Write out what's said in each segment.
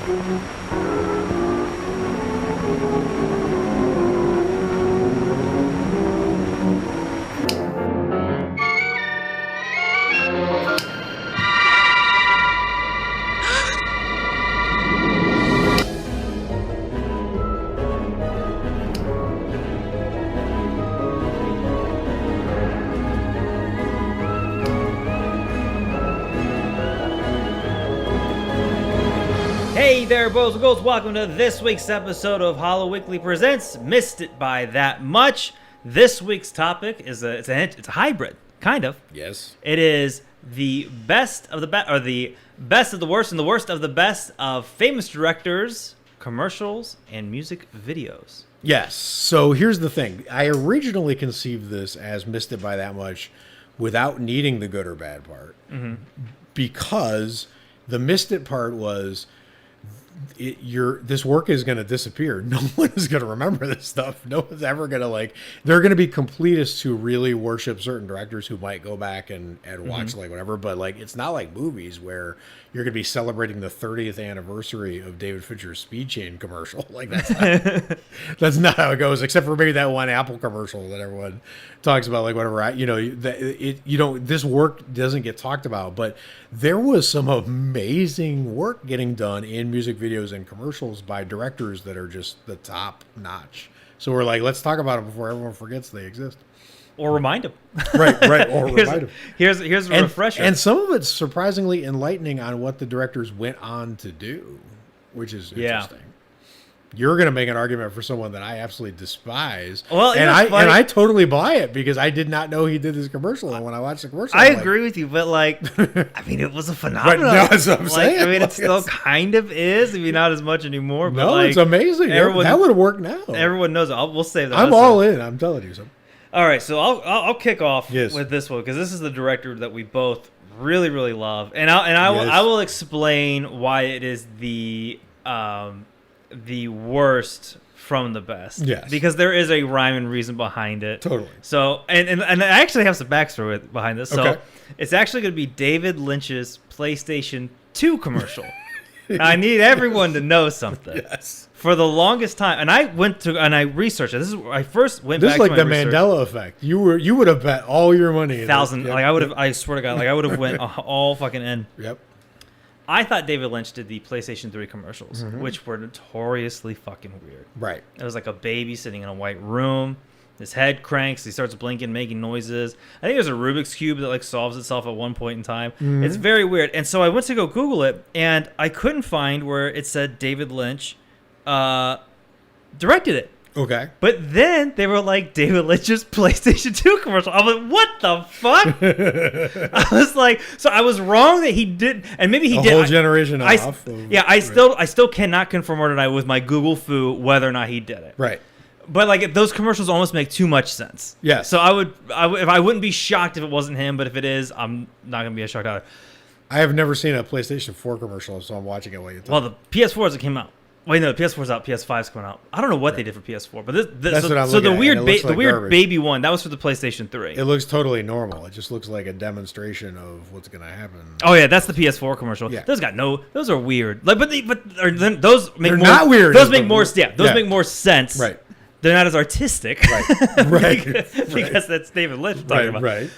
Hey there, boys and girls. Welcome to this week's episode of Hollow Weekly Presents Missed It By That Much. This week's topic is it's a hybrid, kind of. Yes. It is the best of the best, or the best of the worst and the worst of the best of famous directors, commercials, and music videos. Yes. So here's the thing. I originally conceived this as Missed It By That Much without needing the good or bad part. Mm-hmm. Because the missed it part was this work is going to disappear. No one is going to remember this stuff. No one's ever going to they're going to be completists who really worship certain directors who might go back and watch whatever. But it's not like movies where you're going to be celebrating the 30th anniversary of David Fincher's Speed Chain commercial. That's not how it goes, except for maybe that one Apple commercial that everyone talks about, whatever. This work doesn't get talked about, but there was some amazing work getting done in music videos and commercials by directors that are just the top notch. So we're let's talk about it before everyone forgets they exist. Or remind them. Right. Or remind them. Here's a refresher. And some of it's surprisingly enlightening on what the directors went on to do, which is interesting. You're going to make an argument for someone that I absolutely despise. Well, and I totally buy it because I did not know he did this commercial. And when I watched the commercial, I agree with you, but it was a phenomenon. Right, no, that's what I'm saying. It still kind of is. Maybe not as much anymore. But no, it's amazing. That would work now. Everyone knows it. We'll save that. I'm all in. I'm telling you something. All right, so I'll kick off with this one because this is the director that we both really, really love, and I will explain why it is the worst from the best. Yes, because there is a rhyme and reason behind it. Totally. So and I actually have some backstory behind this. So it's actually going to be David Lynch's PlayStation 2 commercial. I need everyone to know something. Yes. For the longest time, and I researched it. This is where I first went back to my research. This is like the Mandela effect. You would have bet all your money. I swear to God, I would have went all fucking in. Yep. I thought David Lynch did the PlayStation 3 commercials, which were notoriously fucking weird. Right. It was like a baby sitting in a white room. His head cranks. He starts blinking, making noises. I think there's a Rubik's Cube that solves itself at one point in time. Mm-hmm. It's very weird. And so I went to go Google it, and I couldn't find where it said David Lynch directed it. Okay. But then they were like, David Lynch's PlayStation 2 commercial. I was like, what the fuck? I was like, so I was wrong that he did, and maybe he did. A whole generation off. I still cannot confirm or deny with my Google foo whether or not he did it. Right. But those commercials almost make too much sense. Yes. So I wouldn't be shocked if it wasn't him, but if it is, I'm not gonna be as shocked either. I have never seen a PlayStation 4 commercial, so I'm watching it while you talk. Well, the PS4 hasn't came out. Wait, no, the PS4's out. PS5's coming out. I don't know what they did for PS4, but the weird baby one that was for the PlayStation 3. It looks totally normal. It just looks like a demonstration of what's going to happen. Oh yeah, that's the PS4 commercial. Yeah. Those are weird. Those make not weird. Those make more. Yeah, those make more sense. Right. They're not as artistic, right? because that's David Lynch talking about. Right.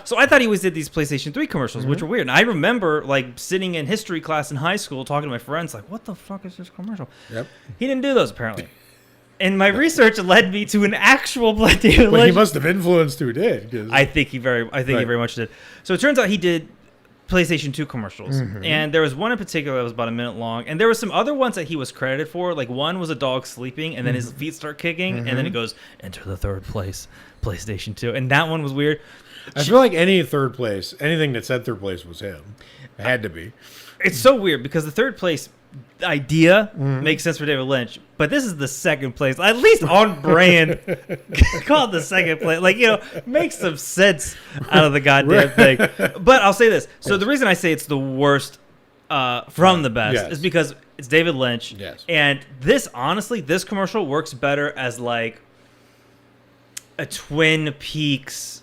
So I thought he always did these PlayStation 3 commercials, which were weird. And I remember sitting in history class in high school talking to my friends, what the fuck is this commercial? Yep. He didn't do those apparently. And my research led me to an actual David Lynch. But he must have influenced who did. I think he very much did. So it turns out he did PlayStation 2 commercials, and there was one in particular that was about a minute long, and there were some other ones that he was credited for. One was a dog sleeping, and then his feet start kicking, and then it goes, enter the third place, PlayStation 2, and that one was weird. I feel like anything that said third place was him. It had to be. It's so weird because the third place idea makes sense for David Lynch, but this is the second place, at least on brand. Call it the second place, make some sense out of the goddamn thing. But I'll say this: so the reason I say it's the worst from the best is because it's David Lynch, and this commercial works better as a Twin Peaks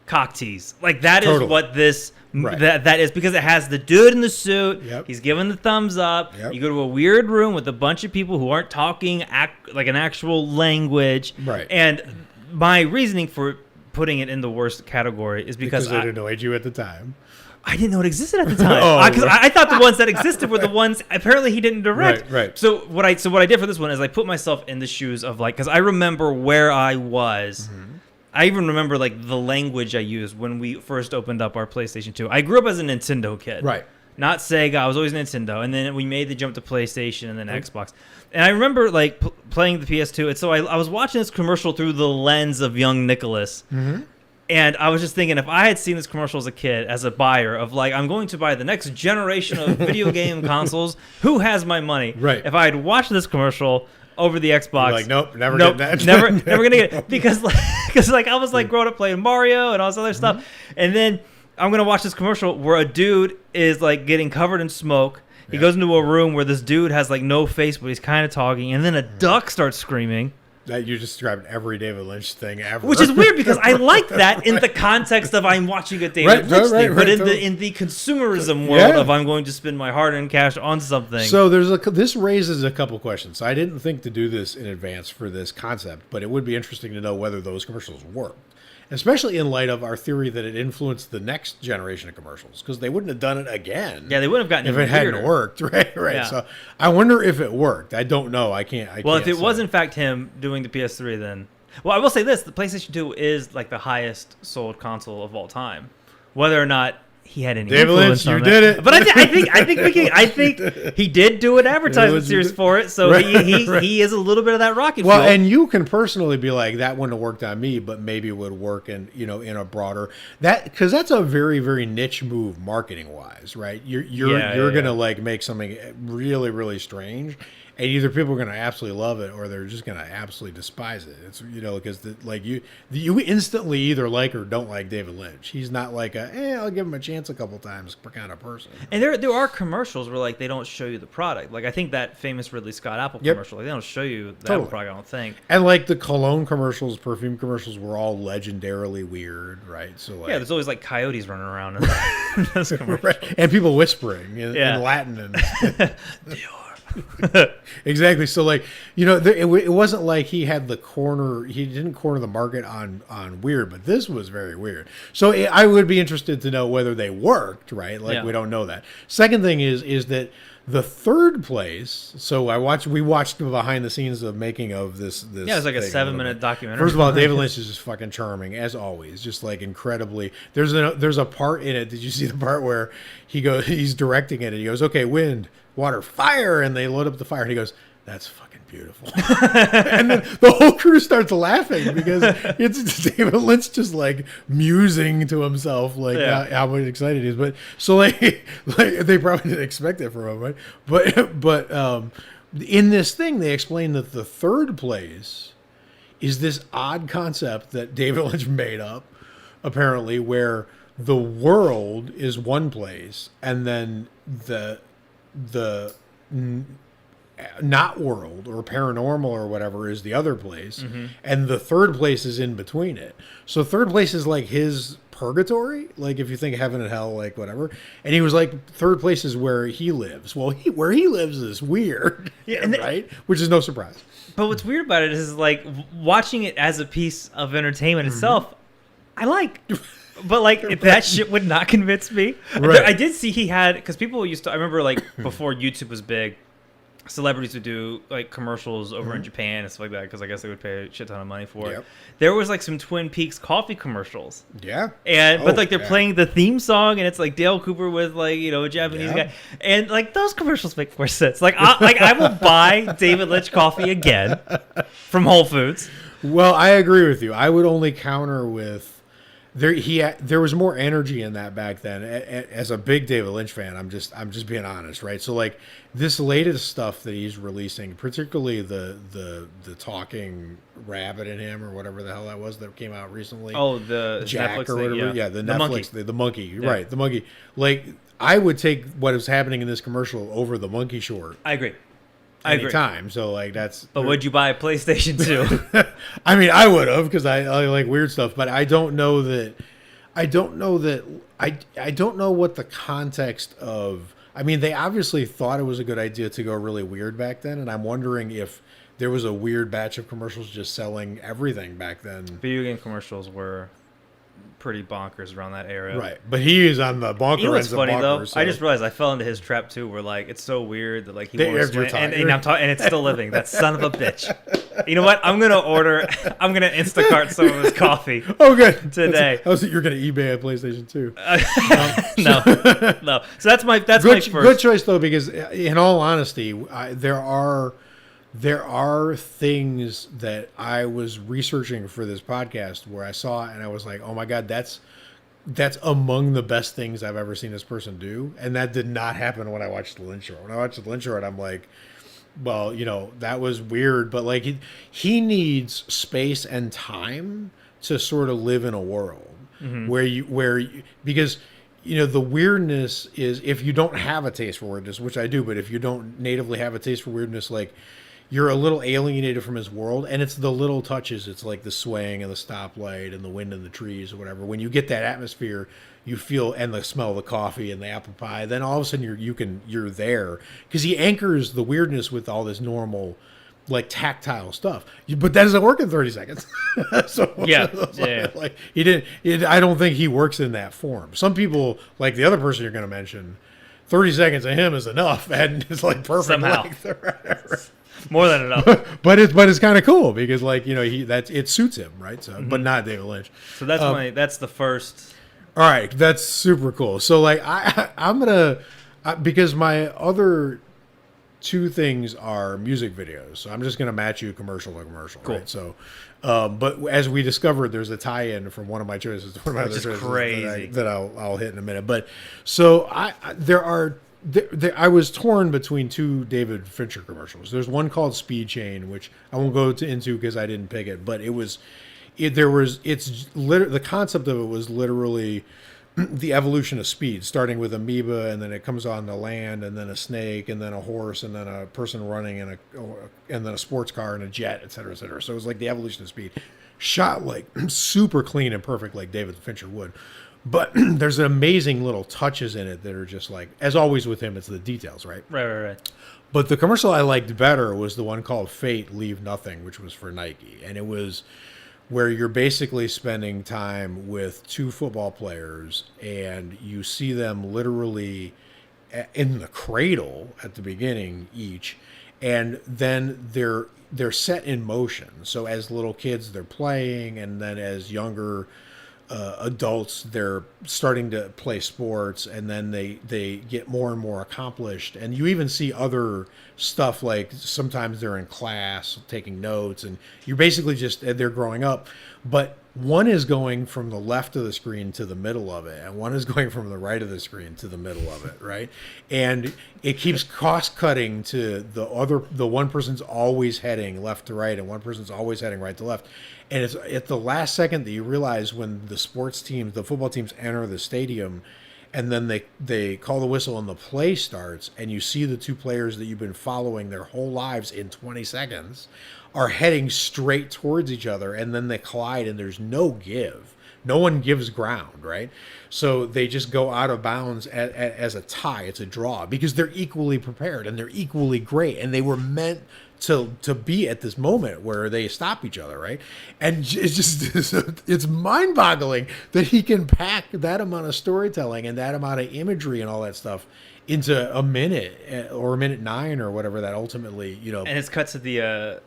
cock tease. That is what this Right. That is because it has the dude in the suit. Yep. He's giving the thumbs up. Yep. You go to a weird room with a bunch of people who aren't talking like an actual language. Right. And my reasoning for putting it in the worst category is because it annoyed you at the time. I didn't know it existed at the time. Oh, Because I thought the ones that existed were the ones apparently he didn't direct. Right. So what I did for this one is I put myself in the shoes of like, because I remember where I was. Mm-hmm. I even remember like the language I used when we first opened up our PlayStation 2. I grew up as a Nintendo kid. Right. Not Sega. I was always Nintendo. And then we made the jump to PlayStation and then Xbox. And I remember like playing the PS2. And so I was watching this commercial through the lens of young Nicholas. Mm-hmm. And I was just thinking, if I had seen this commercial as a kid, as a buyer of like, I'm going to buy the next generation of video game consoles, who has my money? Right. If I had watched this commercial over the Xbox, Like, nope, never getting that. never gonna get it because like I was like growing up playing Mario and all this other stuff, and then I'm gonna watch this commercial where a dude is like getting covered in smoke. He goes into a room where this dude has like no face, but he's kind of talking, and then a duck starts screaming. That you just described every David Lynch thing ever. Which is weird because I like that in the context of I'm watching a David Lynch thing, but in the consumerism world of I'm going to spend my hard-earned cash on something. So this raises a couple questions. I didn't think to do this in advance for this concept, but it would be interesting to know whether those commercials worked. Especially in light of our theory that it influenced the next generation of commercials, because they wouldn't have done it again. Yeah, they wouldn't have gotten if even it hadn't weirder. worked, right? Yeah. So I wonder if it worked. I don't know. I can't. Well, if can't it was say. in fact him doing the PS3, then well, I will say this: the PlayStation 2 is like the highest sold console of all time. Whether or not he had any David influence Lynch, on you that. did it. But I think he did do an advertisement series for it, so Right, he is a little bit of that rocket Well, fuel. and you can personally be like, that wouldn't have worked on me, but maybe it would work in in a broader because that's a very, very niche move marketing wise, right? You're gonna like make something really, really strange, and either people are gonna absolutely love it or they're just gonna absolutely despise it. It's because you instantly either like or don't like David Lynch. He's not like I'll give him a chance a couple times kind of person. And there are commercials where like they don't show you the product. Like I think that famous Ridley Scott Apple commercial, like they don't show you the Apple product. I don't think. And like the cologne commercials, perfume commercials were all legendarily weird, right? So like, Yeah, there's always like coyotes running around in those commercials. right. And people whispering in Latin and exactly. So like it wasn't like he had he didn't corner the market on weird, but this was very weird. So I would be interested to know whether they worked, right? Like we don't know that. Second thing is that the third place. So we watched the behind the scenes of making of this. Yeah, it's like a 7-minute documentary. First of all, David Lynch is just fucking charming as always, just like incredibly. There's a part in it. Did you see the part where he's directing it and he goes, "Okay, wind, water, fire," and they load up the fire and he goes, "That's fucking beautiful." And then the whole crew starts laughing because it's David Lynch just like musing to himself like how much excited he is. But so like they probably didn't expect it from him, right? But in this thing they explain that the third place is this odd concept that David Lynch made up, apparently, where the world is one place and then the not world or paranormal or whatever is the other place, and the third place is in between it. So third place is like his purgatory, like if you think heaven and hell, like whatever. And he was like, third place is where he lives. Well, where he lives is weird, right? Which is no surprise. But what's weird about it is like watching it as a piece of entertainment itself. I like. But like that shit would not convince me. Right. I did see he had, because people used to. I remember like before YouTube was big, celebrities would do like commercials over in Japan and stuff like that because I guess they would pay a shit ton of money for it. There was like some Twin Peaks coffee commercials. Yeah. And but like they're playing the theme song and it's like Dale Cooper with like a Japanese guy, and like those commercials make more sense. Like I will buy David Lynch coffee again from Whole Foods. Well, I agree with you. I would only counter with. There was more energy in that back then. As a big David Lynch fan, I'm just being honest, right? So like this latest stuff that he's releasing, particularly the talking rabbit in him or whatever the hell that was that came out recently. Oh, the Jack Netflix or whatever. thing, Yeah, the Netflix, monkey. the monkey, right? The monkey. Like I would take what is happening in this commercial over the monkey short. I agree. Anytime. So like that's. But would you buy a PlayStation 2? I mean, I would have because I like weird stuff, but I don't know that I don't know what the context of. I mean, they obviously thought it was a good idea to go really weird back then, and I'm wondering if there was a weird batch of commercials just selling everything back then. Video game commercials were pretty bonkers around that era. Right, but he is on the bonker You know what's ends of funny bonkers. though? So. I just realized I fell into his trap too. Where like it's so weird that like he They won't aired your explain, time. and I'm talking, and it's still living. That son of a bitch. You know what? I'm gonna Instacart some of his coffee. Oh, good. Today. I was you're going to eBay a PlayStation 2. No. So that's my my first. Good choice though, because in all honesty, there are things that I was researching for this podcast where I saw it and I was like, oh my god, that's among the best things I've ever seen this person do, and that did not happen when I watched the Lynch Show. When I watched the Lynch Show, I'm like, well, that was weird, but like he needs space and time to sort of live in a world because the weirdness is, if you don't have a taste for weirdness, which I do, but if you don't natively have a taste for weirdness, like you're a little alienated from his world, and it's the little touches. It's like the swaying and the stoplight and the wind in the trees or whatever. When you get that atmosphere, you feel, and the smell of the coffee and the apple pie, then all of a sudden you're there, because he anchors the weirdness with all this normal, like tactile stuff. But that doesn't work in 30 seconds. Like he didn't. I don't think he works in that form. Some people, like the other person you're going to mention, 30 seconds of him is enough, and it's like perfect Somehow. length or whatever. More than enough. but it's kind of cool because it suits him, right? So, but not David Lynch. So that's the first. All right, that's super cool. So like I'm gonna because my other two things are music videos, so I'm just gonna match you commercial to commercial. Cool. Right? So, but as we discovered, there's a tie-in from one of my choices to one of my other choices crazy that I'll hit in a minute. But so I was torn between two David Fincher commercials. There's one called Speed Chain, which I won't go into because I didn't pick it, but the concept of it was literally the evolution of speed, starting with amoeba, and then it comes on the land, and then a snake, and then a horse, and then a person running, and then a sports car and a jet, et cetera, et cetera. So it was like the evolution of speed, shot like super clean and perfect, like David Fincher would. But there's amazing little touches in it that are just like, as always with him, it's the details, right? Right. But the commercial I liked better was the one called Fate Leave Nothing, which was for Nike. And it was where you're basically spending time with two football players and you see them literally in the cradle at the beginning each, and then they're set in motion. So as little kids, they're playing, and then as younger adults, they're starting to play sports, and then they get more and more accomplished. And you even see other stuff, like sometimes they're in class taking notes, and you're basically they're growing up. But one is going from the left of the screen to the middle of it, and one is going from the right of the screen to the middle of it, right? And it keeps cost cutting to the one person's always heading left to right, and one person's always heading right to left. And it's at the last second that you realize, when the football teams enter the stadium, and then they call the whistle and the play starts, and you see the two players that you've been following their whole lives in 20 seconds are heading straight towards each other, and then they collide, and there's no give. No one gives ground, right? So they just go out of bounds as a tie. It's a draw, because they're equally prepared and they're equally great, and they were meant to be at this moment where they stop each other, right? And it's just it's mind-boggling that he can pack that amount of storytelling and that amount of imagery and all that stuff into a minute or a minute 9 or whatever that ultimately, And it's cut to the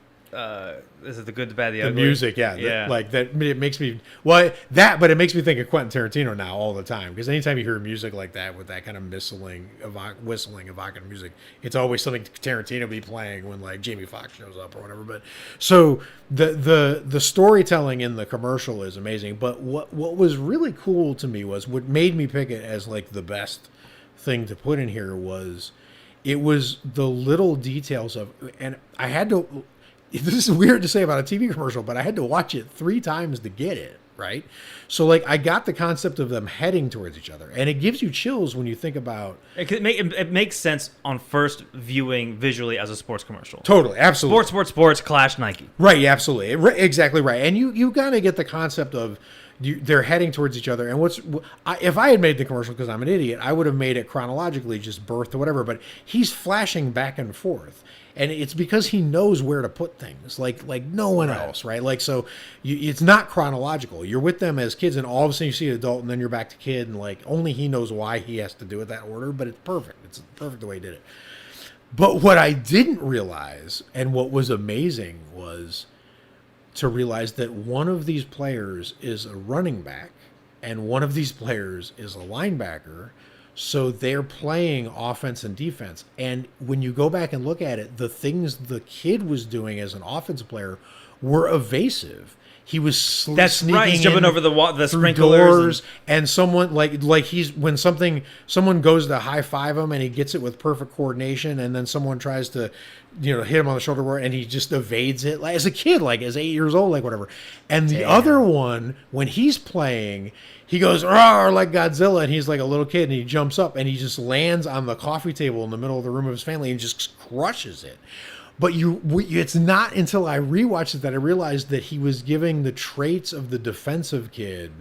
is it the good, the bad, the ugly? The music, yeah. Like that, it makes me but it makes me think of Quentin Tarantino now all the time, because anytime you hear music like that with that kind of whistling, evocative music, it's always something Tarantino be playing when like Jamie Foxx shows up or whatever. But so the storytelling in the commercial is amazing. But what was really cool to me was, what made me pick it as like the best thing to put in here was, it was the little details of, and I had to. This is weird to say about a TV commercial, but I had to watch it 3 times to get it, right? So, like, I got the concept of them heading towards each other, and it gives you chills when you think about... It makes sense on first viewing visually as a sports commercial. Totally, absolutely. Sports, Clash, Nike. Right, absolutely. Exactly right. And you got to get the concept of, they're heading towards each other. And if I had made the commercial, because I'm an idiot, I would have made it chronologically, just birth to whatever. But he's flashing back and forth. And it's because he knows where to put things, like no one else, right? Like, so it's not chronological. You're with them as kids, and all of a sudden you see an adult, and then you're back to kid, and like only he knows why he has to do it that order. But it's perfect. It's perfect the way he did it. But what I didn't realize, and what was amazing, was to realize that one of these players is a running back, and one of these players is a linebacker. So they're playing offense and defense. And when you go back and look at it, the things the kid was doing as an offensive player were evasive. He was sneaking right. He's jumping over the through sprinklers doors, and someone like he's when someone goes to high five him and he gets it with perfect coordination, and then someone tries to hit him on the shoulder and he just evades it, like as a kid, like as 8 years old, like whatever. And the other one, when he's playing, he goes "Rawr," like Godzilla, and he's like a little kid, and he jumps up and he just lands on the coffee table in the middle of the room of his family and just crushes it. But it's not until I rewatched it that I realized that he was giving the traits of the defensive kid,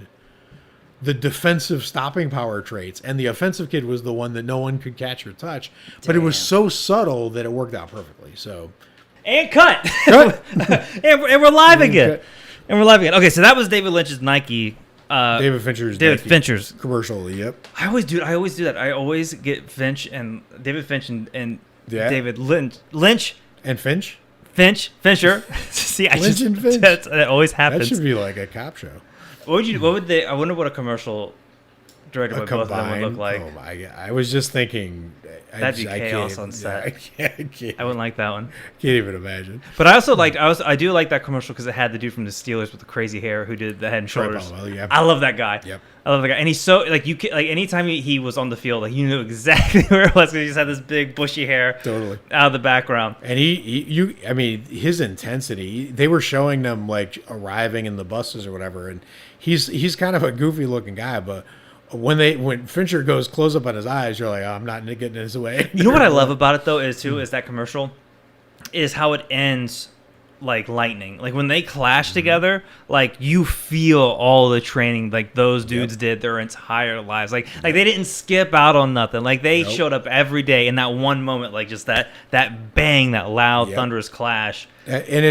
the defensive stopping power traits, and the offensive kid was the one that no one could catch or touch. But it was so subtle that it worked out perfectly. So, and cut, and we're live again, Okay, so that was David Lynch's Nike. David Fincher's commercial. Yep. I always do that. I always get Finch and David Finch and David Lynch. And Fincher. See, Lynch and Finch. That always happens. That should be like a cop show. What would they? I wonder what a commercial directed by both of them would look like. Oh my God! I was just thinking. That'd be chaos on set. I wouldn't like that one. Can't even imagine. But I also I do like that commercial because it had the dude from the Steelers with the crazy hair who did the Head and Shoulders. I love that guy. Yep. I love that guy, and he's so anytime he was on the field, like you knew exactly where it was because he just had this big bushy hair, totally out of the background. And I mean, his intensity. They were showing them like arriving in the buses or whatever, and he's kind of a goofy looking guy, but when Fincher goes close up on his eyes, you're like, oh, I'm not getting in his way. You know what I love about it though is that commercial is how it ends like lightning. Like when they clash together, like you feel all the training like those dudes did their entire lives. Like they didn't skip out on nothing. Like they showed up every day in that one moment, like just that bang, that loud thunderous clash. And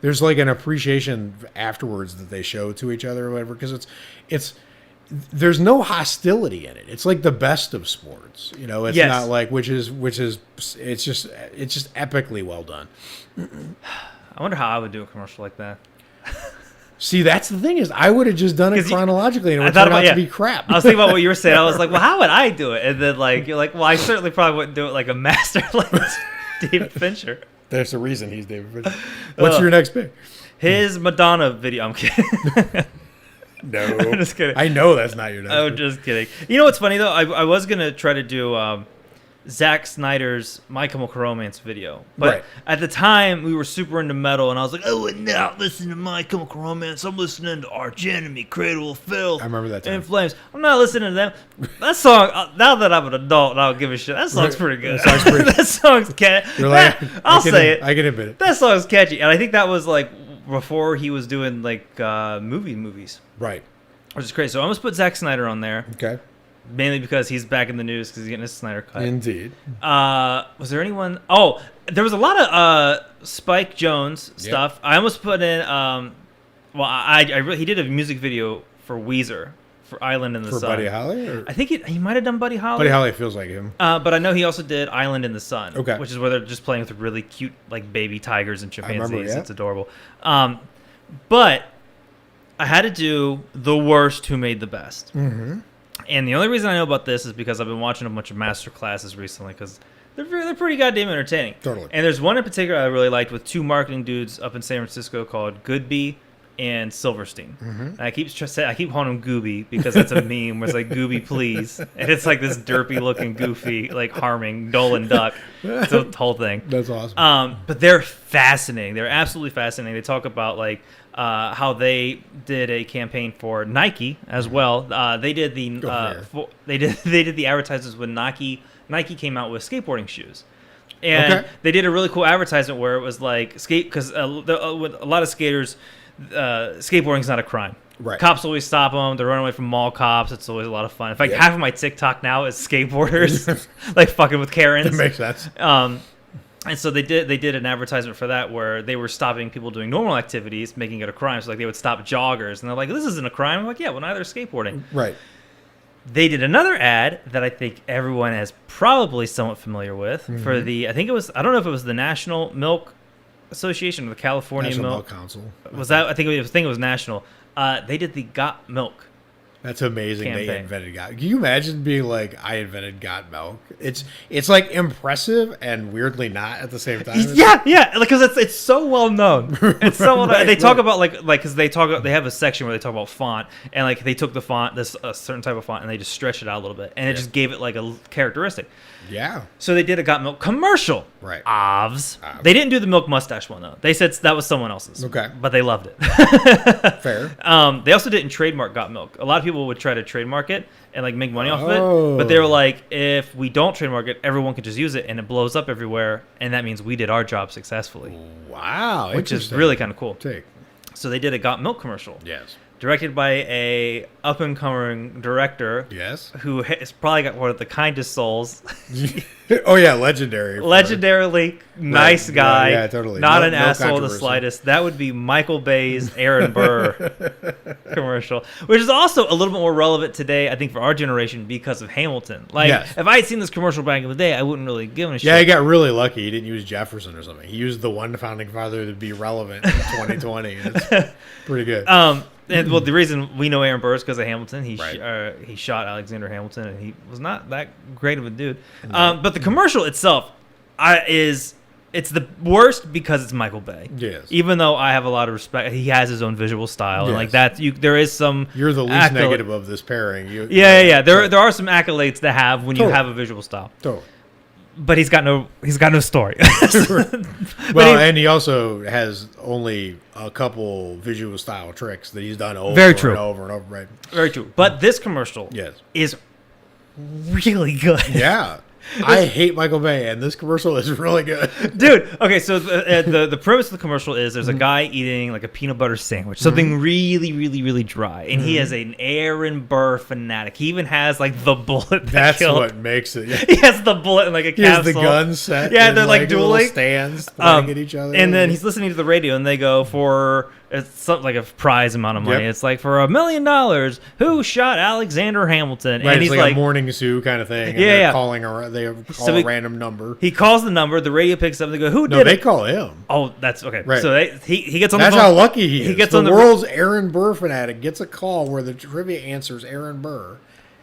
there's like an appreciation afterwards that they show to each other or whatever, because it's there's no hostility in it. It's like the best of sports, It's not like which is it's just epically well done. I wonder how I would do a commercial like that. See, that's the thing is, I would have just done it chronologically, and it would turn out to be crap. I was thinking about what you were saying. I was like, well, how would I do it? And then you're like, well, I certainly probably wouldn't do it like a master like David Fincher. There's a reason he's David Fincher. What's your next pick? His Madonna video. I'm kidding. No, I'm just kidding. I know that's not your next. I'm just kidding. You know what's funny though? I was gonna try to do Zack Snyder's My Chemical Romance video, but at the time we were super into metal, and I was like, I would not listen to My Chemical Romance. I'm listening to Arch Enemy, Cradle of Filth. I remember that time. In Flames. I'm not listening to them. That song. Now that I'm an adult, and I don't give a shit. That song's pretty good. That song's catchy. I'll say it. I can admit it. That song's catchy, and I think that was like before he was doing like movies. Right. Which is crazy. So I almost put Zack Snyder on there. Okay. Mainly because he's back in the news because he's getting his Snyder cut. Indeed. Was there anyone? Oh, there was a lot of Spike Jonze stuff. I almost put in. He did a music video for Weezer for Island in the Sun. For Buddy Holly? Or? I think he might have done Buddy Holly. Buddy Holly feels like him. But I know he also did Island in the Sun. Okay. Which is where they're just playing with really cute like baby tigers and chimpanzees. I remember, It's adorable. But I had to do the worst who made the best. Mm-hmm. And the only reason I know about this is because I've been watching a bunch of master classes recently because they're pretty goddamn entertaining. Totally. And there's one in particular I really liked with two marketing dudes up in San Francisco called Goodby and Silverstein. Mm-hmm. I keep calling him Gooby because that's a meme where it's like Gooby please, and it's like this derpy looking goofy like harming Dolan Duck. It's the whole thing. That's awesome. But they're fascinating. They're absolutely fascinating. They talk about like how they did a campaign for Nike as well. They did they did the advertisements when Nike came out with skateboarding shoes. And they did a really cool advertisement where it was like with a lot of skaters, skateboarding is not a crime. Right. Cops always stop them. They're running away from mall cops. It's always a lot of fun. In fact, half of my TikTok now is skateboarders, like fucking with Karens. That makes sense. And so they did an advertisement for that where they were stopping people doing normal activities, making it a crime. So like they would stop joggers, and they're like, "This isn't a crime." I'm like, "Yeah, well, neither is skateboarding." Right. They did another ad that I think everyone is probably somewhat familiar with for I don't know if it was the National Milk Association or the California National Milk Council. Was that? I think it was national. They did the Got Milk. That's amazing. Campaign. They invented Got. Can you imagine being like, I invented Got Milk? It's like impressive and weirdly not at the same time. Yeah, because it's so well known. It's so well known. Right, They talk about like because they have a section where they talk about font, and like they took the font, a certain type of font, and they just stretched it out a little bit, and it just gave it like a characteristic. Yeah. So they did a Got Milk commercial. Right. Ovs. They didn't do the milk mustache one though. They said that was someone else's. Okay. But they loved it. Fair. They also didn't trademark Got Milk. A lot of people would try to trademark it and like make money off of it, but they were like, if we don't trademark it, everyone can just use it, and it blows up everywhere, and that means we did our job successfully. Wow. Which is really kind of cool. Take. So they did a Got Milk commercial. Yes. Directed by a up-and-coming director. Yes. Who has probably got one of the kindest souls. Oh yeah, legendary. Legendarily nice guy. Yeah, totally. Not No an asshole in the controversy. slightest. That would be Michael Bay's Aaron Burr commercial, which is also a little bit more relevant today, I think, for our generation because of Hamilton. Like, if I had seen this commercial back in the day, I wouldn't really give a shit. Yeah, he got really lucky. He didn't use Jefferson or something. He used the one founding father to be relevant in 2020. It's pretty good. And well, the reason we know Aaron Burr is because of Hamilton. He shot Alexander Hamilton, and he was not that great of a dude. But the commercial itself it's the worst because it's Michael Bay. Yes. Even though I have a lot of respect, he has his own visual style, and like that, there is some. You're the least negative of this pairing. Yeah. There are some accolades to have when you have a visual style. Totally. But he's got no story. Well, and he also has only a couple visual style tricks that he's done over and over and over. Right. Very true. But this commercial is really good. Yeah. I hate Michael Bay, and this commercial is really good. Dude, okay, so the premise of the commercial is there's a guy eating like a peanut butter sandwich, something really, really, really dry, and he is an Aaron Burr fanatic. He even has like the bullet That's what makes it. Yeah. He has the bullet in like a capsule. He has the gun set. Yeah, they're like dueling. Stands pointing at each other. And then he's listening to the radio, and they go for... It's something like a prize amount of money. It's like for $1 million, who shot Alexander Hamilton? Right, and he's like a morning zoo kind of thing. And they're calling a random number. He calls the number. The radio picks up. And they go, "Who did it?" No, they call him. Oh, that's okay. Right. So he gets on the phone. That's how lucky he is. He gets the on the world's Aaron Burr fanatic gets a call where the trivia answer is Aaron Burr,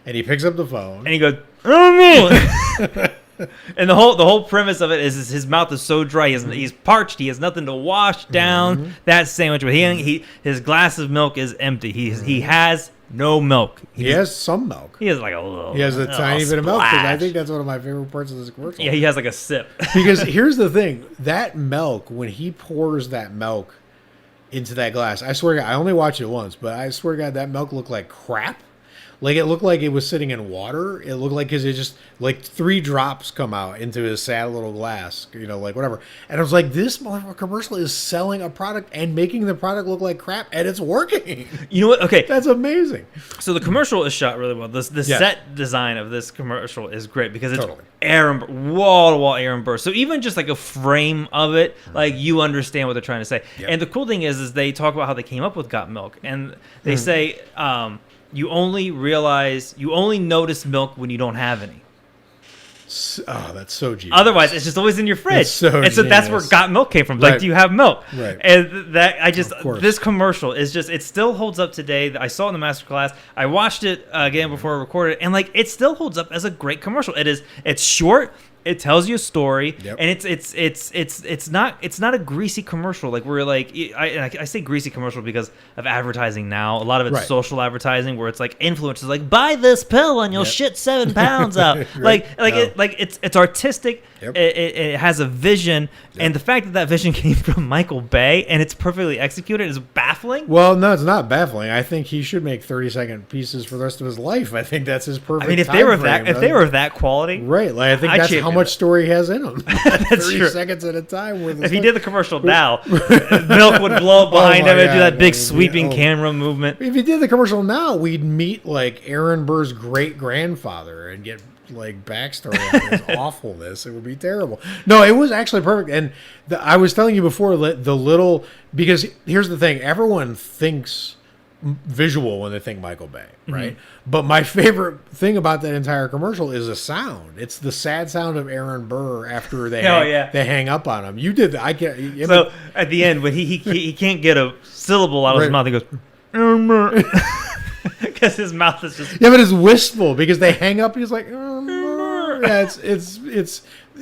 and he picks up the phone and he goes, "I don't know." And the whole premise of it is his mouth is so dry, he's parched, he has nothing to wash down that sandwich with. His glass of milk is empty. He has no milk. He has some milk. He has like a little. He has a tiny bit of milk. Because I think that's one of my favorite parts of this commercial. Yeah, he has like a sip. Because here's the thing: that milk, when he pours that milk into that glass, I swear to God, I only watched it once, but I swear to God, that milk looked like crap. Like, it looked like it was sitting in water. It looked like, because it just, like, 3 drops come out into his sad little glass, like, whatever. And I was like, this motherfucker commercial is selling a product and making the product look like crap, and it's working. You know what? Okay. That's amazing. So the commercial is shot really well. The set design of this commercial is great because it's Aaron Burr, wall-to-wall Aaron Burr. So even just, like, a frame of it, like, you understand what they're trying to say. Yep. And the cool thing is they talk about how they came up with Got Milk. And they say... you only notice milk when you don't have any. Oh, that's so genius. Otherwise, it's just always in your fridge. So that's where Got Milk came from. Like, do you have milk? Right. And this commercial is just, it still holds up today. I saw it in the masterclass. I watched it again before I recorded, and like, it still holds up as a great commercial. It's short. It tells you a story, and it's not a greasy commercial. Like, we're like, I say greasy commercial because of advertising now. A lot of it's social advertising where it's like influencers, like, buy this pill and you'll shit 7 pounds out. It's artistic. It has a vision, and the fact that vision came from Michael Bay and it's perfectly executed is baffling. baffling? Well, no, it's not baffling. I think he should make 30-second pieces for the rest of his life. I think that's his perfect. I mean, if time they were frame, if they were of that quality, right, like I think I'd that's how champion much that. story he has in him. That's 30 true. seconds at a time. With If he did the commercial now, milk would blow up behind my him and do God, that big that would be- sweeping oh. camera movement. If he did the commercial now, we'd meet like Aaron Burr's great grandfather and get like backstory on his awfulness. It would be terrible. No, it was actually perfect. And I was telling you before the little, because here's the thing: everyone thinks visual when they think Michael Bay, right? But my favorite thing about that entire commercial is the sound. It's the sad sound of Aaron Burr after they they hang up on him. You did that. I can't. So at the end, when he can't get a syllable out of his Right. mouth, he goes, Aaron Burr. Because his mouth is just. Yeah, but it's wistful because they hang up. And he's like, yeah,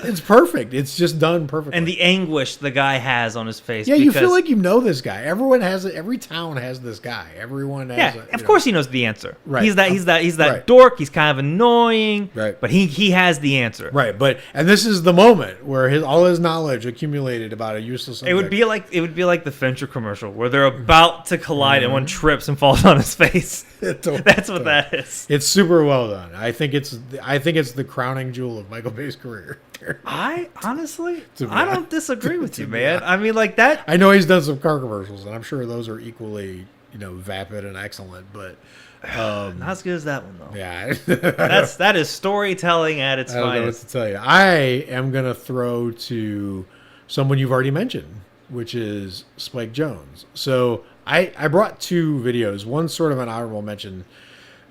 it's perfect. It's just done perfectly. And the anguish the guy has on his face. yeah, you feel because- like you know this guy. Everyone has it. Every town has this guy. Everyone has. Yeah, of course he knows the answer. Right. He's that Right. dork. He's kind of annoying. Right. But he has the answer. Right, and this is the moment where all his knowledge accumulated about a useless subject. It would be like the Fincher commercial where they're about to collide and one trips and falls on his face. That's what that is. It's super well done. I think it's the crowning jewel of Michael Bay's career. I honestly, To be I don't honest- disagree with you, to be man. honest. I mean, like that. I know he's done some car commercials, and I'm sure those are equally, vapid and excellent. But Not as good as that one though. yeah, That is storytelling at its I don't know what finest. to tell you. I am going to throw to someone you've already mentioned, which is Spike Jonze. So I brought two videos. One's sort of an honorable mention.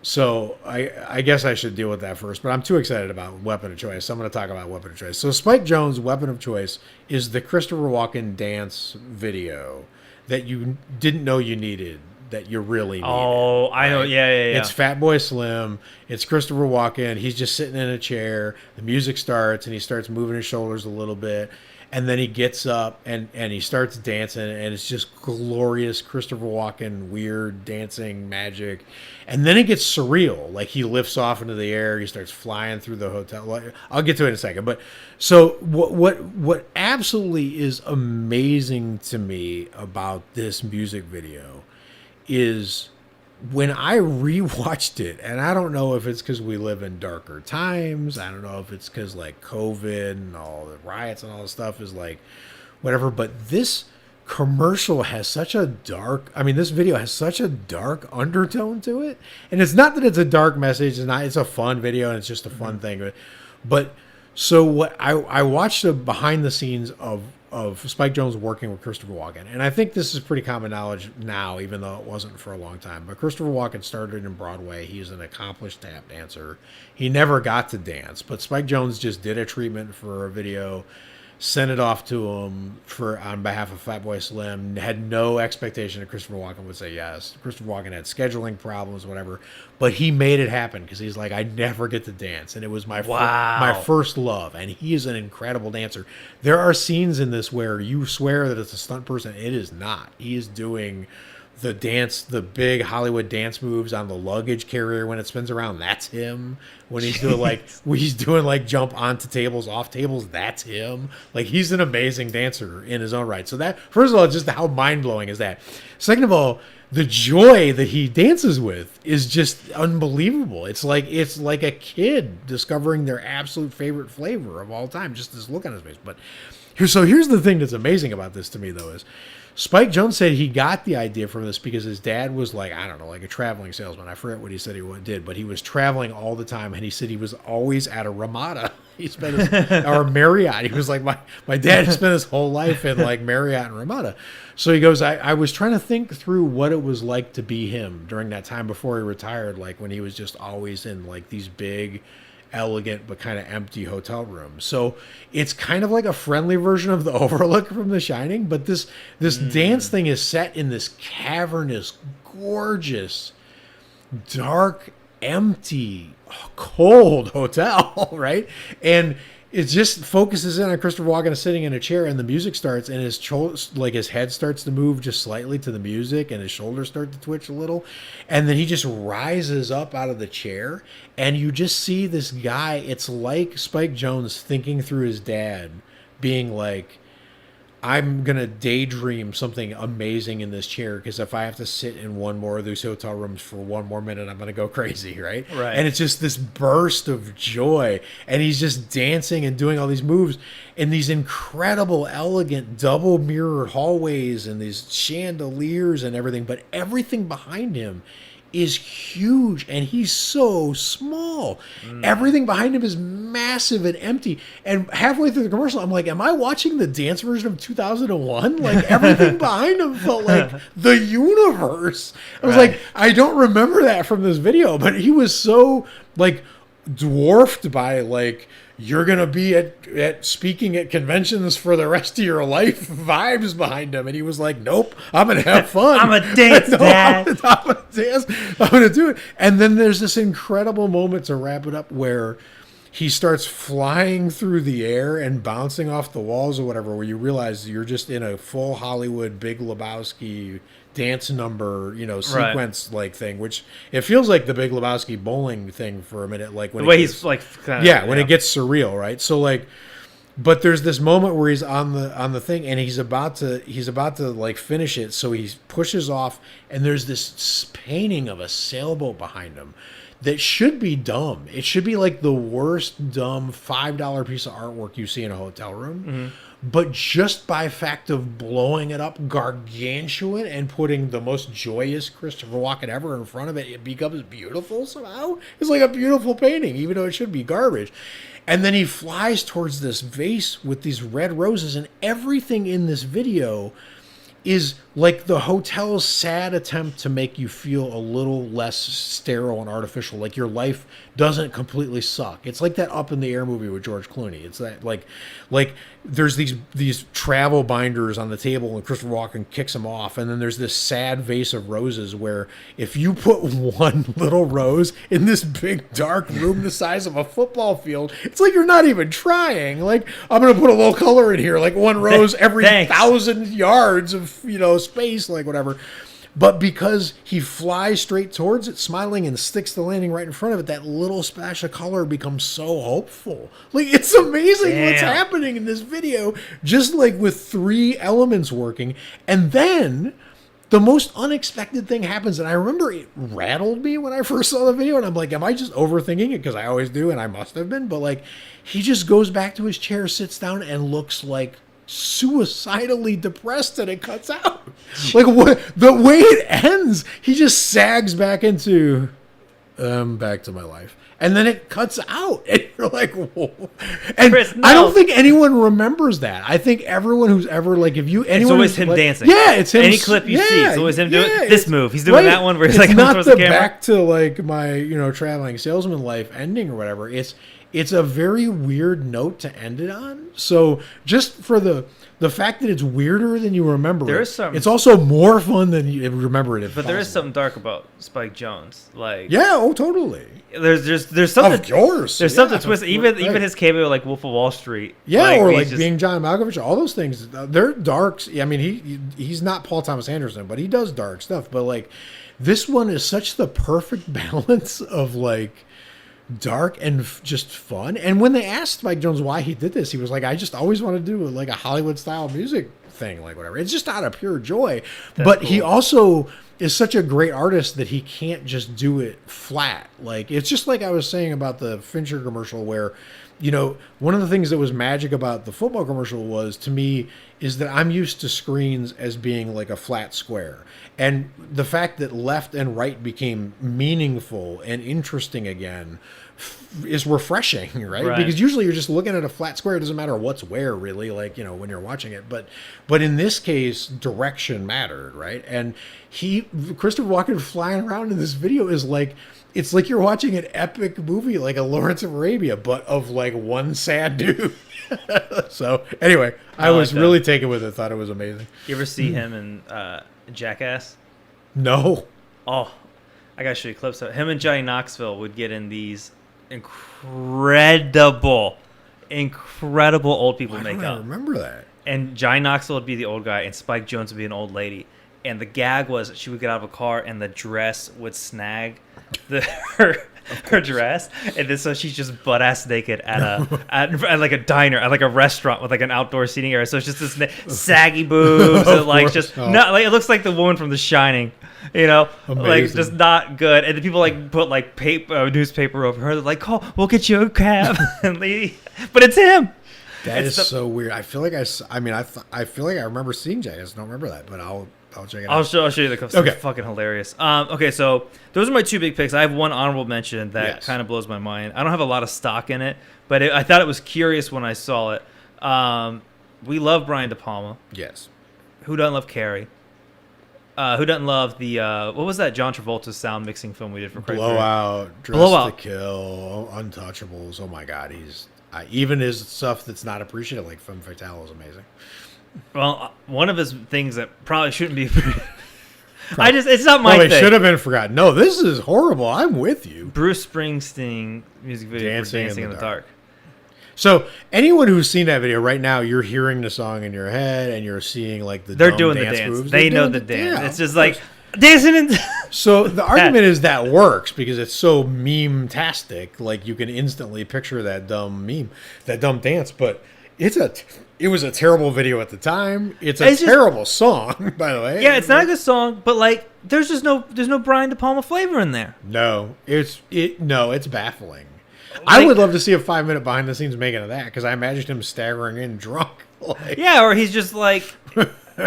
So I guess I should deal with that first, but I'm too excited about Weapon of Choice. So I'm going to talk about Weapon of Choice. So Spike Jonze, Weapon of Choice, is the Christopher Walken dance video that you didn't know you needed, that you really needed. Oh, I know. right? Yeah. It's Fatboy Slim. It's Christopher Walken. He's just sitting in a chair. The music starts, and he starts moving his shoulders a little bit. And then he gets up, and he starts dancing, and it's just glorious Christopher Walken, weird dancing magic. And then it gets surreal. Like, he lifts off into the air. He starts flying through the hotel. I'll get to it in a second. But so what absolutely is amazing to me about this music video is when I rewatched it, and I don't know if it's because we live in darker times. I don't know if it's because like COVID and all the riots and all the stuff is like whatever. But this commercial has such a dark. I mean, this video has such a dark undertone to it, and it's not that it's a dark message. It's a fun video and it's just a fun thing. But so what I watched the behind the scenes of Spike Jonze working with Christopher Walken. And I think this is pretty common knowledge now, even though it wasn't for a long time. But Christopher Walken started in Broadway. He's an accomplished tap dancer. He never got to dance, but Spike Jonze just did a treatment for a video, sent it off to him on behalf of Fatboy Slim, had no expectation that Christopher Walken would say yes. Christopher Walken had scheduling problems, whatever, but he made it happen because he's like, I never get to dance, and it was my my first love, and he is an incredible dancer. There are scenes in this where you swear that it's a stunt person. It is not. He is doing the dance, the big Hollywood dance moves on the luggage carrier when it spins around. That's him. When he's doing like jump onto tables, off tables, that's him. Like, he's an amazing dancer in his own right. So that, first of all, just how mind blowing is that? Second of all, the joy that he dances with is just unbelievable. It's like a kid discovering their absolute favorite flavor of all time. Just this look on his face. But here's the thing that's amazing about this to me though is Spike Jonze said he got the idea from this because his dad was like, I don't know, like a traveling salesman. I forget what he said he did, but he was traveling all the time, and he said he was always at a Ramada. He spent or Marriott. He was like, my dad spent his whole life in like Marriott and Ramada. So he goes, I was trying to think through what it was like to be him during that time before he retired, like when he was just always in like these big, elegant but kind of empty hotel rooms. So it's kind of like a friendly version of the Overlook from The Shining, but this dance thing is set in this cavernous, gorgeous, dark, empty, cold hotel, right? And it just focuses in on Christopher Walken sitting in a chair, and the music starts, and his head starts to move just slightly to the music, and his shoulders start to twitch a little, and then he just rises up out of the chair, and you just see this guy. It's like Spike Jonze thinking through his dad, being like, I'm going to daydream something amazing in this chair because if I have to sit in one more of these hotel rooms for one more minute, I'm going to go crazy, right? Right. And it's just this burst of joy. And he's just dancing and doing all these moves in these incredible, elegant, double mirrored hallways and these chandeliers and everything. But everything behind him is huge and he's so small. Everything behind him is massive and empty. And halfway through the commercial, I'm like, am I watching the dance version of 2001? Like everything behind him felt like the universe. I was like, I don't remember that from this video, but he was so like dwarfed by like, you're going to be at speaking at conventions for the rest of your life vibes behind him. And he was like, nope, I'm going to have fun. I'm a dance, Dad. I'm going to dance. I'm going to do it. And then there's this incredible moment to wrap it up where he starts flying through the air and bouncing off the walls or whatever, where you realize you're just in a full Hollywood Big Lebowski dance number, sequence like thing, which it feels like the Big Lebowski bowling thing for a minute, like when the way he's like, when it gets surreal, right? So like, but there's this moment where he's on the thing and he's about to like finish it, so he pushes off, and there's this painting of a sailboat behind him that should be dumb. It should be like the worst dumb $5 piece of artwork you see in a hotel room. Mm-hmm. But just by fact of blowing it up gargantuan and putting the most joyous Christopher Walken ever in front of it, it becomes beautiful somehow. It's like a beautiful painting, even though it should be garbage. And then he flies towards this vase with these red roses, and everything in this video is like the hotel's sad attempt to make you feel a little less sterile and artificial, like your life doesn't completely suck. It's like that Up in the Air movie with George Clooney. It's that like there's these travel binders on the table and Christopher Walken kicks them off, and then there's this sad vase of roses where if you put one little rose in this big dark room the size of a football field, it's like you're not even trying. Like, I'm gonna put a little color in here, like one rose every 1,000 yards of space, like whatever. But because he flies straight towards it, smiling, and sticks the landing right in front of it, that little splash of color becomes so hopeful. Like, it's amazing what's happening in this video, just like with 3 elements working. And then the most unexpected thing happens, and I remember it rattled me when I first saw the video, and I'm like, am I just overthinking it? Because I always do, and I must have been. But like, he just goes back to his chair, sits down, and looks like suicidally depressed, and it cuts out. Like, what the way it ends, he just sags back into back to my life, and then it cuts out, and you're like, whoa. And Chris, no. I don't think anyone remembers that. I think everyone who's ever like, if you anyone, it's always him dancing. Yeah, it's him. Any clip you see, it's always him doing this move. He's doing that one where he's like, not the back to like my traveling salesman life ending or whatever. It's a very weird note to end it on. So just for the fact that it's weirder than you remember it's also more fun than you remember it. But there is something dark about Spike Jonze. Like, yeah, oh, totally. There's something. Of course. There's something twisted. Even his cameo, like Wolf of Wall Street. Yeah, or like being John Malkovich. All those things, they're darks. I mean, he's not Paul Thomas Anderson, but he does dark stuff. But like, this one is such the perfect balance of like dark and just fun. And when they asked Spike Jonze why he did this, he was like, I just always want to do like a Hollywood style music thing, like whatever. It's just out of pure joy. But cool. He also is such a great artist that he can't just do it flat. Like, it's just like I was saying about the Fincher commercial, where one of the things that was magic about the football commercial was, to me, is that I'm used to screens as being like a flat square. And the fact that left and right became meaningful and interesting again is refreshing, right? Because usually you're just looking at a flat square. It doesn't matter what's where, really, like, when you're watching it. But in this case, direction mattered, right? And Christopher Walken flying around in this video is like, it's like you're watching an epic movie, like a Lawrence of Arabia, but of like one sad dude. So anyway, I was really taken with it. Thought it was amazing. You ever see him in Jackass? No. Oh, I gotta show you clips of it. Him and Johnny Knoxville would get in these incredible old people makeup. I remember that. And Johnny Knoxville would be the old guy, and Spike Jonze would be an old lady. And the gag was she would get out of a car, and the dress would snag her her dress, and then so she's just butt ass naked at like a diner, at like a restaurant with like an outdoor seating area. So it's just this saggy boobs and like just not like it looks like the woman from The Shining, you know, Amazing. like just not good. And the people like put like newspaper over her. They're like, "Oh, we'll get you a cab," and but it's him. That is so weird. I feel like I feel like I remember seeing Jack. I just don't remember that, but I'll check it out. I'll show you the clips. Okay. It's fucking hilarious. Okay, so those are my two big picks. I have one honorable mention that kind of blows my mind. I don't have a lot of stock in it, but I thought it was curious when I saw it. We love Brian De Palma. Yes. Who doesn't love Carrie? Who doesn't love the what was that John Travolta sound mixing film we did for Criterion? Blowout, Dress to Kill, Untouchables. Oh my God, even his stuff that's not appreciated, like Femme Fatale, is amazing. Well, one of his things that probably shouldn't be. It's not my thing. They should have been forgotten. No, this is horrible. I'm with you. Bruce Springsteen music video for Dancing in the Dark. So anyone who's seen that video right now, you're hearing the song in your head and you're seeing like the they're doing the dance moves. They know the dance. It's just like dancing in. So the argument is that works because it's so meme-tastic. Like you can instantly picture that dumb meme, that dumb dance. But it was a terrible video at the time. It's terrible song, by the way. Yeah, it's not a good song, but like there's no Brian De Palma flavor in there. No, it's baffling. I would love to see a 5-minute behind the scenes making of that because I imagined him staggering in drunk. Yeah, or he's just like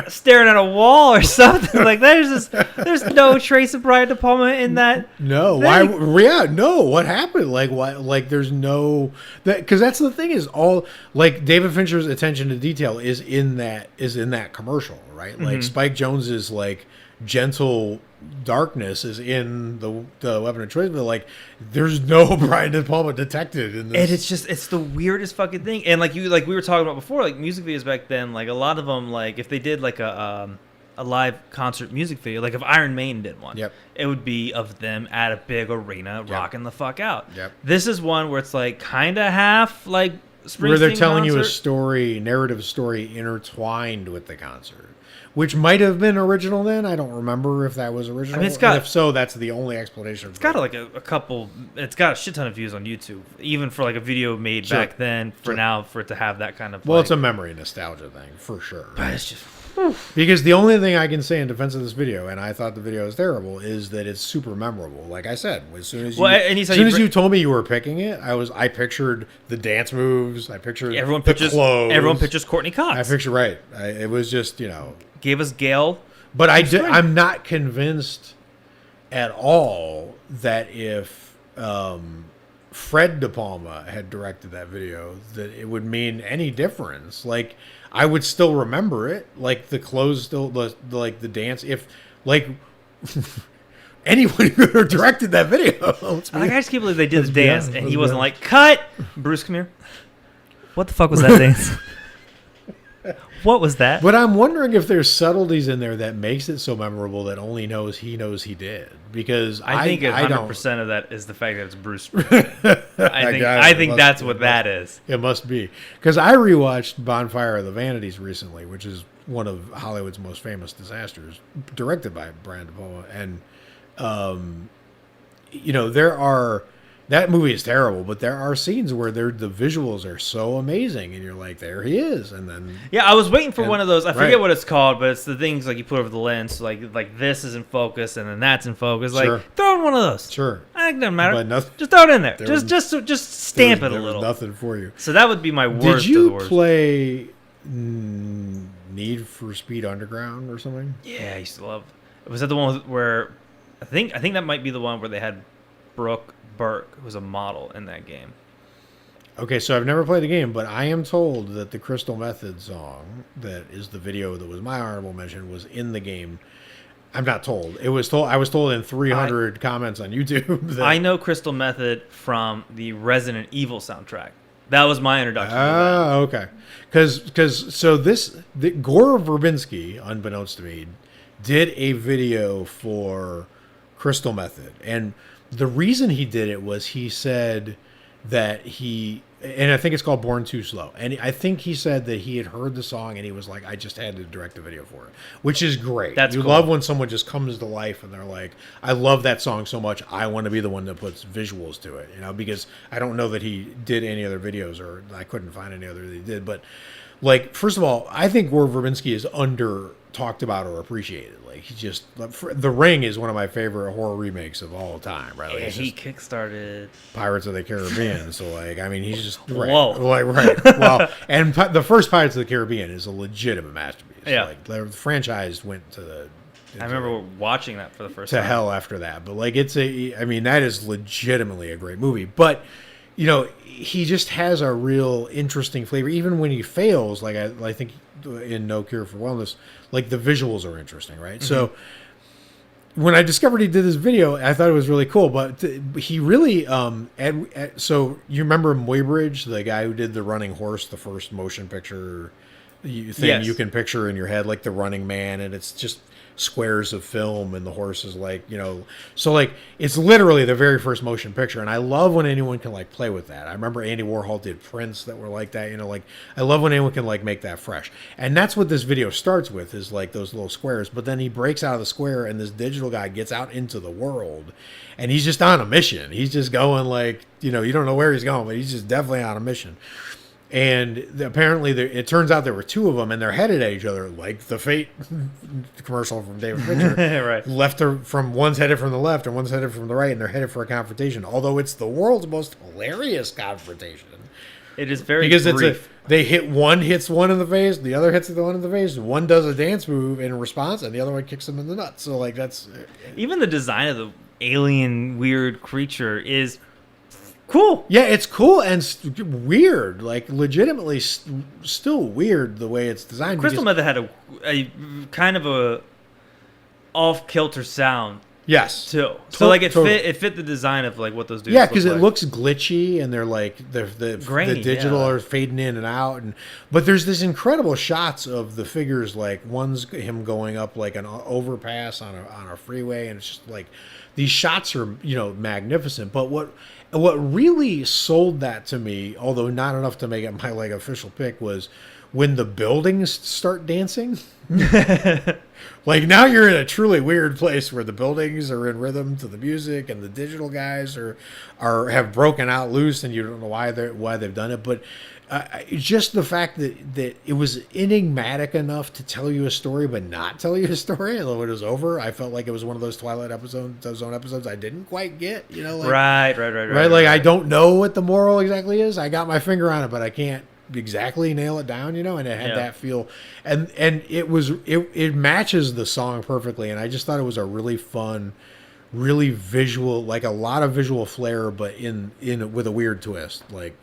staring at a wall or something like that. There's no trace of Brian De Palma in that. No, why? Yeah, no. What happened? Like why? Like there's no that because that's the thing is all like David Fincher's attention to detail is in that commercial, right? Like Spike Jonze's like gentle darkness is in the Weapon of Choice, but like there's no Brian De Palma detected in this. And it's the weirdest fucking thing. And like we were talking about before, like music videos back then, like a lot of them, like if they did like a live concert music video, like if Iron Maiden did one, it would be of them at a big arena rocking the fuck out. This is one where it's like kind of half like Springsteen where they're telling concert. you a narrative story intertwined with the concert. Which might have been original then. I don't remember if that was original. I mean, and if so, that's the only explanation. It's got like a couple. It's got a shit ton of views on YouTube, even for like a video made back then. Now, for it to have that kind of. Well, it's a memory nostalgia thing for sure. But it's just because the only thing I can say in defense of this video, and I thought the video was terrible, is that it's super memorable. Like I said, as soon as you told me you were picking it, I pictured the dance moves. I pictured the clothes. Everyone pictures Courtney Cox. I picture right. It was just gave us Gail. But I'm not convinced at all that if Fred De Palma had directed that video, that it would mean any difference. Like, I would still remember it. Like, the clothes still, like, the dance. If, like, anyone who directed that video. I just can't believe they did the dance, and he wasn't like, cut! Bruce, come here. What the fuck was that dance? What was that? But I'm wondering if there's subtleties in there that makes it so memorable that only he knows he did. Because I think 100% of that is the fact that it's Bruce. I think that's what that is. It must be. Because I rewatched Bonfire of the Vanities recently, which is one of Hollywood's most famous disasters, directed by Brian De Palma. And, that movie is terrible, but there are scenes where the visuals are so amazing, and you're like, there he is, and then I was waiting for one of those. I forget what it's called, but it's the things like you put over the lens, like this is in focus, and then that's in focus. Like throw in one of those. Sure, I think it doesn't matter. Just throw it in there. Just stamp it a little. Nothing for you. So that would be my worst. Did you play Need for Speed Underground or something? Yeah, I used to love. Was that the one where I think that might be the one where they had Brooke Burke, who was a model in that game. Okay, so I've never played the game, but I am told that the Crystal Method song, that is the video that was my honorable mention, was in the game. I'm not told. I was told in 300 comments on YouTube. I know Crystal Method from the Resident Evil soundtrack. That was my introduction. Oh, okay. Because Gore Verbinski, unbeknownst to me, did a video for Crystal Method, and the reason he did it was he said that he and I think it's called Born Too Slow. And I think he said that he had heard the song and he was like, I just had to direct a video for it, which is great. That's you cool. love when someone just comes to life and they're like, I love that song so much, I want to be the one that puts visuals to it, because I don't know that he did any other videos, or I couldn't find any other that he did. But like, first of all, I think Gore Verbinski is under talked about or appreciated. Like, he just, The Ring is one of my favorite horror remakes of all time, right? Like, Yeah, it's he just kickstarted. Pirates of the Caribbean. So like, I mean, he's just right. Whoa. Like, right. Well, and the first Pirates of the Caribbean is a legitimate masterpiece. Yeah. Like, the franchise went to the I remember watching that for the first to time. hell after that. But like, that is legitimately a great movie. But he just has a real interesting flavor. Even when he fails, like I think in No Cure for Wellness, like the visuals are interesting, right? Mm-hmm. So when I discovered he did this video, I thought it was really cool. But he really, so you remember Muybridge, the guy who did The Running Horse, the first motion picture thing Yes. you can picture in your head, like The Running Man, and it's just squares of film and the horse is like, so like it's literally the very first motion picture. And I love when anyone can like play with that. I remember Andy Warhol did prints that were like that, like I love when anyone can like make that fresh. And that's what this video starts with, is like those little squares, but then he breaks out of the square and this digital guy gets out into the world and he's just on a mission. He's just going like, you don't know where he's going, but he's just definitely on a mission. And apparently, it turns out there were two of them, and they're headed at each other, like the Fate commercial from David Fincher. Right. One's headed from the left, and one's headed from the right, and they're headed for a confrontation. Although it's the world's most hilarious confrontation. It is very because brief. one hits one in the face, the other hits the one in the face, and one does a dance move in response, and the other one kicks him in the nuts. So like that's Even the design of the alien weird creature is cool. Yeah, it's cool and weird, like legitimately still weird the way it's designed. Crystal Method had a kind of a off-kilter sound. Yes. Too. So like it fit the design of like what those dudes. Yeah, because look it looks glitchy and they're like the digital are fading in and out, but there's this incredible shots of the figures. Like one's him going up like an overpass on a freeway, and it's just like these shots are magnificent. But what really sold that to me, although not enough to make it my like official pick, was when the buildings start dancing. Like now you're in a truly weird place where the buildings are in rhythm to the music and the digital guys have broken out loose, and you don't know why they've done it. But just the fact that it was enigmatic enough to tell you a story but not tell you a story, although it was over, I felt like it was one of those Twilight Zone episodes I didn't quite get. Right. Like I don't know what the moral exactly is. I got my finger on it, but I can't exactly nail it down, and it had that feel, and it matches the song perfectly, and I just thought it was a really fun, really visual, like a lot of visual flair, but in with a weird twist, like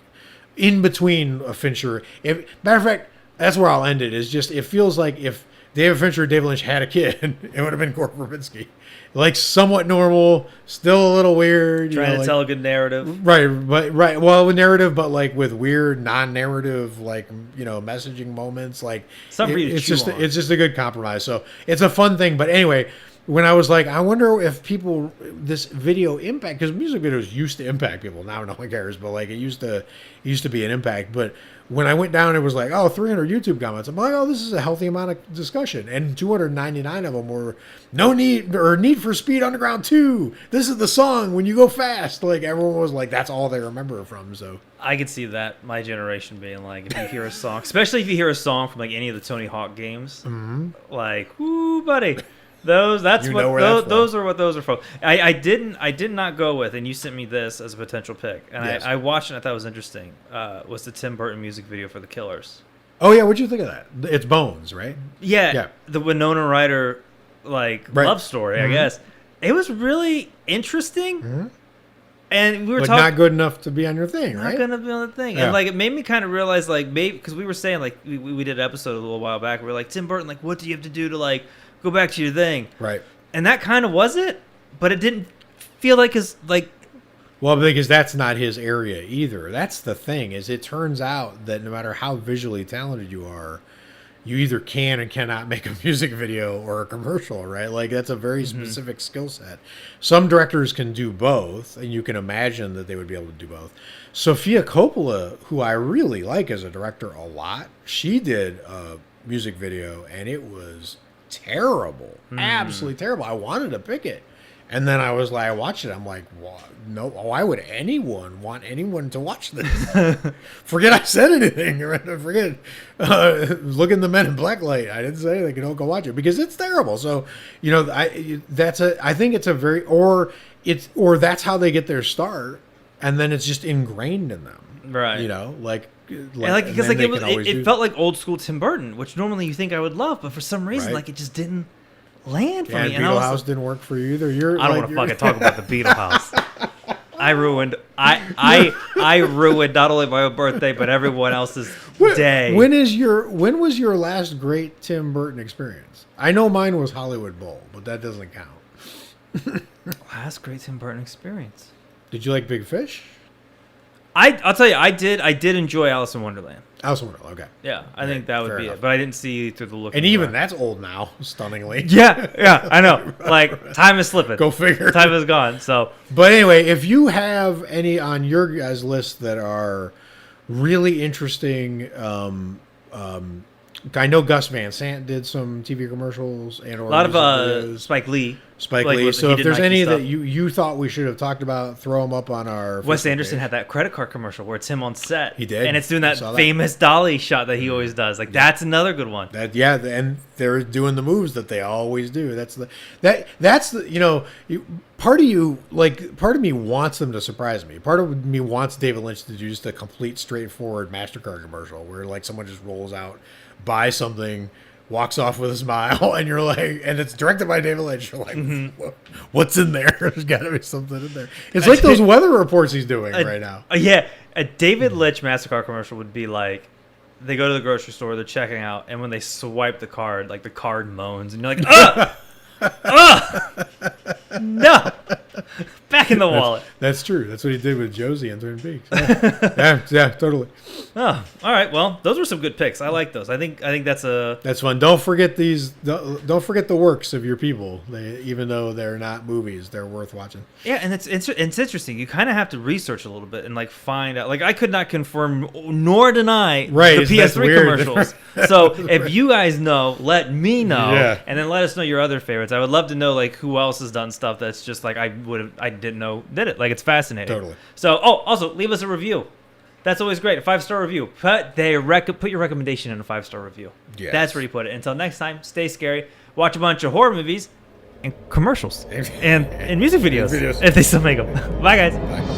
in between a Fincher. Matter of fact, that's where I'll end it. Is just it feels like if David Fincher and David Lynch had a kid, it would have been Gore Verbinski. Like somewhat normal, still a little weird. Trying to tell a good narrative. Right. Well, with narrative, but like with weird non-narrative, like messaging moments. Like it's just a good compromise. So it's a fun thing. But anyway, when I was like, I wonder if this video impact, because music videos used to impact people. Now no one cares, but like it used to be an impact. But when I went down, it was like, 300 YouTube comments. I'm like, this is a healthy amount of discussion. And 299 of them were no need or Need for Speed Underground 2. This is the song when you go fast. Like everyone was like, that's all they remember it from. So I could see that my generation being like, if you hear a song, especially if you hear a song from like any of the Tony Hawk games, like, ooh, buddy. Those are what those are from. I did not go with, and you sent me this as a potential pick, and yes. I watched it and I thought it was interesting. Was the Tim Burton music video for The Killers? Oh yeah, what'd you think of that? It's Bones, right? Yeah. The Winona Ryder love story, I guess. It was really interesting, and we were talking. Not good enough to be on your thing, right? Not good enough to be on the thing, and like it made me kind of realize, like maybe because we were saying like we did an episode a little while back, we were like Tim Burton, like what do you have to do to like go back to your thing, right? And that kind of was it, but it didn't feel like his like. Well, because that's not his area either. That's the thing. Is it turns out that no matter how visually talented you are, you either can and cannot make a music video or a commercial, right? Like that's a very specific skill set. Some directors can do both, and you can imagine that they would be able to do both. Sofia Coppola, who I really like as a director a lot, she did a music video, and it was terrible, absolutely terrible. I wanted to pick it. And then I was like, I watched it. I'm like, no, why would anyone want anyone to watch this? Forget I said anything. Forget look in the Men in Black light. I didn't say anything. Don't go watch it because it's terrible. So, I think it's a very, or that's how they get their start. And then it's just ingrained in them. Right. Because it felt like old school Tim Burton, which normally you think I would love, but for some reason, it just didn't land for me. And Beetle House didn't work for you either. I don't want to fucking talk about the Beetle House. I ruined not only my own birthday but everyone else's day. When was your last great Tim Burton experience? I know mine was Hollywood Bowl, but that doesn't count. Last great Tim Burton experience. Did you like Big Fish? I'll tell you, I did enjoy Alice in Wonderland. Alice in Wonderland, okay. Yeah, I think that would be it. But I didn't see Through the Looking And even Glass. that's old now, stunningly. Yeah, I know. Like, time is slipping. Go figure. Time is gone, so. But anyway, if you have any on your guys' list that are really interesting, I know Gus Van Sant did some TV commercials and a lot of Spike Lee. Lee. So if there's any that you thought we should have talked about, throw them up on our Wes Facebook Anderson page. had that credit card commercial where it's him on set. He did. And it's doing that I saw that. famous dolly shot that he always does. Like, that's another good one. And they're doing the moves that they always do. That's the part of me wants them to surprise me. Part of me wants David Lynch to do just a complete straightforward MasterCard commercial where like someone just rolls out, buys something, walks off with a smile, and you're like, and it's directed by David Lynch. You're like, what's in there? There's got to be something in there. It's like those weather reports he's doing right now. Yeah, a David Lynch MasterCard commercial would be like, they go to the grocery store, they're checking out, and when they swipe the card, like the card moans, and you're like, no, back in the wallet. That's true. That's what he did with Josie in Twin Peaks. Yeah, totally. Oh, all right. Well, those were some good picks. I like those. I think that's fun. Don't forget Don't forget the works of your people. Even though they're not movies, they're worth watching. Yeah, and it's interesting. You kind of have to research a little bit and like find out. Like I could not confirm nor deny the PS3 commercials. So if you guys know, let me know, and then let us know your other favorites. I would love to know like who else has done stuff that's just like I didn't know did it. Like it's fascinating. Totally. So also leave us a review. That's always great. A 5-star review. Put your recommendation in a 5-star review. Yes. That's where you put it. Until next time, stay scary. Watch a bunch of horror movies and commercials and music videos if they still make them. Bye, guys. Bye.